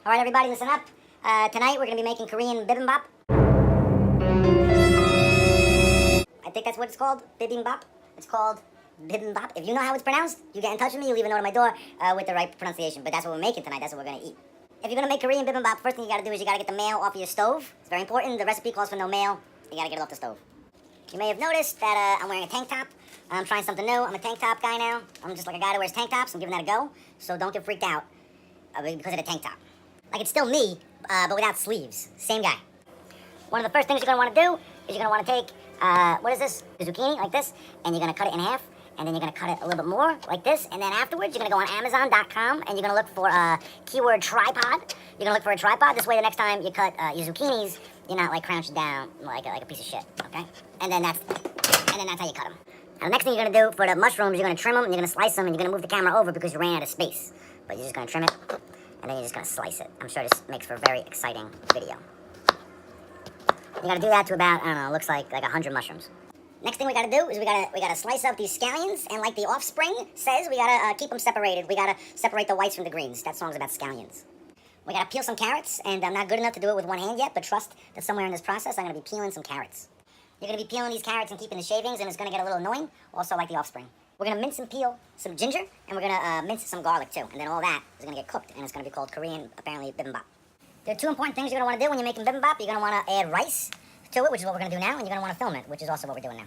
All right, everybody, listen up. Tonight we're going to be making Korean Bibimbap. I think that's what it's called, Bibimbap. It's called Bibimbap. If you know how it's pronounced, you get in touch with me, you leave a note on my door with the right pronunciation. But that's what we're making tonight. That's what we're going to eat. If you're going to make Korean Bibimbap, first thing you got to do is you got to get the mayo off of your stove. It's very important. The recipe calls for no mayo. You got to get it off the stove. You may have noticed that I'm wearing a tank top. I'm trying something new. I'm a tank top guy now. I'm just like a guy that wears tank tops. I'm giving that a go. So don't get freaked out because of the tank top. Like, it's still me, but without sleeves. Same guy. One of the first things you're going to want to do is you're going to want to take, what is this? The zucchini, like this, and you're going to cut it in half, and then you're going to cut it a little bit more, like this, and then afterwards, you're going to go on Amazon.com, and you're going to look for a keyword tripod. You're going to look for a tripod. This way, the next time you cut your zucchinis, you're not, like, crouched down like a piece of shit, okay? And then that's how you cut them. Now, the next thing you're going to do for the mushrooms, you're going to trim them, and you're going to slice them, and you're going to move the camera over because you ran out of space. But you're just going to trim it, and then you're just going to slice it. I'm sure this makes for a very exciting video. You got to do that to about, I don't know, looks like 100 mushrooms. Next thing we got to do is we got to slice up these scallions, and like the Offspring says, we got to keep them separated. We got to separate the whites from the greens. That song's about scallions. We got to peel some carrots, and I'm not good enough to do it with one hand yet, but trust that somewhere in this process, I'm going to be peeling some carrots. You're going to be peeling these carrots and keeping the shavings, and it's going to get a little annoying, also like the Offspring. We're going to mince and peel some ginger, and we're going to mince some garlic too, and then all that is going to get cooked, and it's going to be called Korean, apparently, bibimbap. There are two important things you're going to want to do when you're making bibimbap. You're going to want to add rice to it, which is what we're going to do now, and you're going to want to film it, which is also what we're doing now.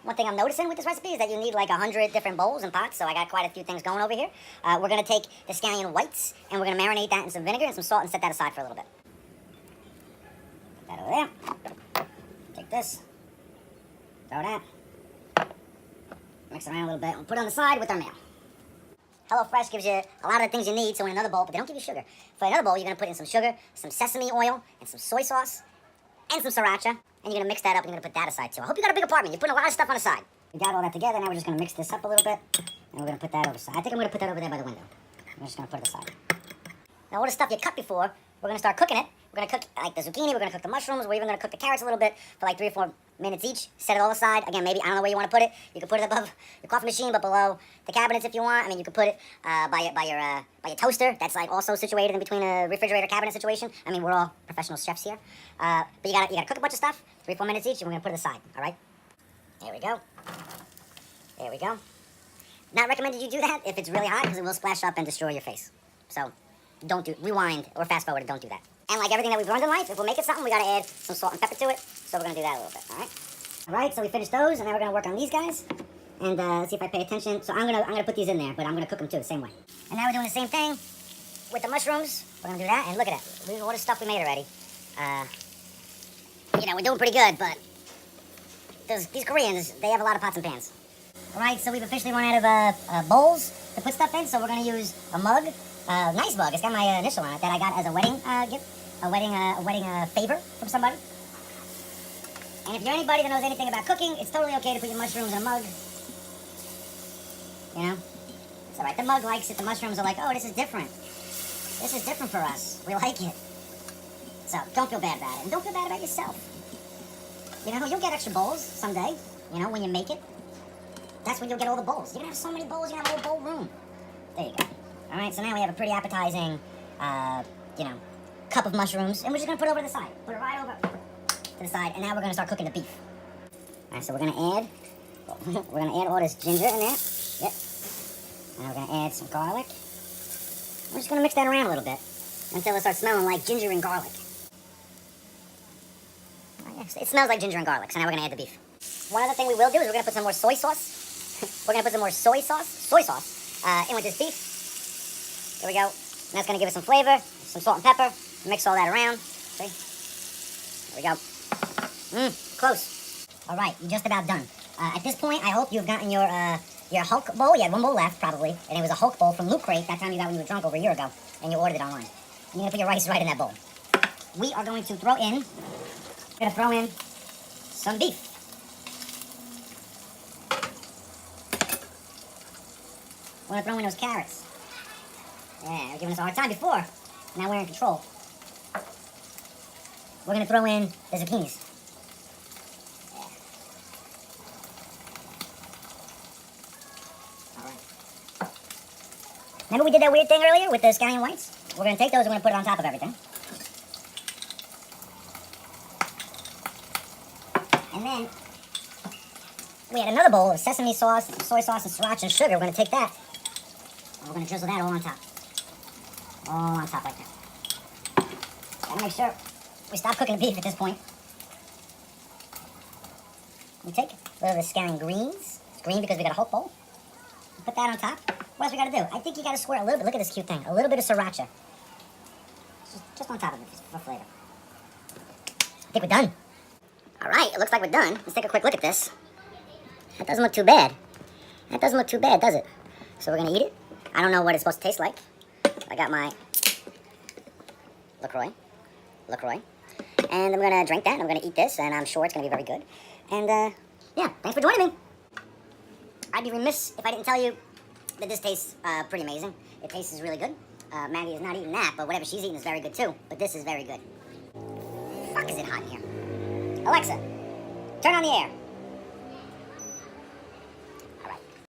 One thing I'm noticing with this recipe is that you need like 100 different bowls and pots, so I got quite a few things going over here. We're going to take the scallion whites, and we're going to marinate that in some vinegar and some salt and set that aside for a little bit. Put that over there. Take this. Throw that. Mix it around a little bit and put it on the side with our mayo. HelloFresh gives you a lot of the things you need, so in another bowl, but they don't give you sugar. For another bowl, you're going to put in some sugar, some sesame oil, and some soy sauce, and some sriracha, and you're going to mix that up, and you're going to put that aside too. I hope you got a big apartment. You're putting a lot of stuff on the side. We got all that together. Now we're just going to mix this up a little bit, and we're going to put that over the side. I think I'm going to put that over there by the window. I'm just going to put it aside. Now all the stuff you cut before, we're going to start cooking it. We're going to cook like the zucchini, we're going to cook the mushrooms, we're even going to cook the carrots a little bit for like 3 or 4 minutes each. Set it all aside. Again, maybe, I don't know where you want to put it. You can put it above the coffee machine, but below the cabinets if you want. I mean, you could put it by your toaster. That's like also situated in between a refrigerator cabinet situation. I mean, we're all professional chefs here. But you gotta cook a bunch of stuff, 3 or 4 minutes each, and we're going to put it aside, all right? There we go. There we go. Not recommended you do that if it's really hot because it will splash up and destroy your face. So rewind or fast forward, don't do that. And like everything that we've learned in life, if we're making something, we gotta add some salt and pepper to it. So we're gonna do that a little bit, all right? All right, so we finished those, and now we're gonna work on these guys. And let's see if I pay attention. So I'm gonna put these in there, but I'm gonna cook them too, the same way. And now we're doing the same thing with the mushrooms. We're gonna do that, and look at that. Look at all the stuff we made already. You know, we're doing pretty good, but these Koreans, they have a lot of pots and pans. All right, so we've officially run out of bowls to put stuff in, so we're gonna use a mug. Nice mug. It's got my initial on it that I got as a wedding gift, a wedding favor from somebody. And if you're anybody that knows anything about cooking, it's totally okay to put your mushrooms in a mug. You know, it's all right. The mug likes it. The mushrooms are like, oh, this is different. This is different for us. We like it. So don't feel bad about it, and don't feel bad about yourself. You know, you'll get extra bowls someday. You know, when you make it, that's when you'll get all the bowls. You're gonna have so many bowls. You're gonna have a whole bowl room. There you go. All right, so now we have a pretty appetizing, you know, cup of mushrooms, and we're just gonna put it over to the side. Put it right over to the side, and now we're gonna start cooking the beef. All right, so we're gonna add all this ginger in there. Yep. And we're gonna add some garlic. We're just gonna mix that around a little bit until it starts smelling like ginger and garlic. Oh, yes, it smells like ginger and garlic. So now we're gonna add the beef. One other thing we will do is we're gonna put some more soy sauce. We're gonna put some more soy sauce in with this beef. There we go. And that's going to give it some flavor, some salt and pepper. Mix all that around. See? There we go. Close. All right, you're just about done. At this point, I hope you've gotten your Hulk bowl. You had one bowl left, probably. And it was a Hulk bowl from Loot Crate. That time you got when you were drunk over a year ago. And you ordered it online. And you're going to put your rice right in that bowl. We are going to throw in some beef. We're going to throw in those carrots. Yeah, they're giving us a hard time before. Now we're in control. We're going to throw in the zucchinis. Yeah. All right. Remember we did that weird thing earlier with the scallion whites? We're gonna take those, we're gonna put it on top of everything. And then we had another bowl of sesame sauce, soy sauce, and sriracha and sugar. We're gonna take that, and we're gonna drizzle that all on top. All on top like that. Gotta make sure we stop cooking the beef at this point. We take a little of the scallion greens. It's green because we got a whole bowl. Put that on top. What else we gotta do? I think you gotta squirt a little bit. Look at this cute thing. A little bit of sriracha. Just on top of it for flavor. I think we're done. All right, it looks like we're done. Let's take a quick look at this. That doesn't look too bad. That doesn't look too bad, does it? So we're gonna eat it. I don't know what it's supposed to taste like. I got my LaCroix. And I'm gonna drink that, and I'm gonna eat this, and I'm sure it's gonna be very good. And, yeah, thanks for joining me. I'd be remiss if I didn't tell you that this tastes pretty amazing. It tastes really good. Maggie is not eating that, but whatever she's eating is very good too. But this is very good. Fuck, is it hot in here? Alexa, turn on the air.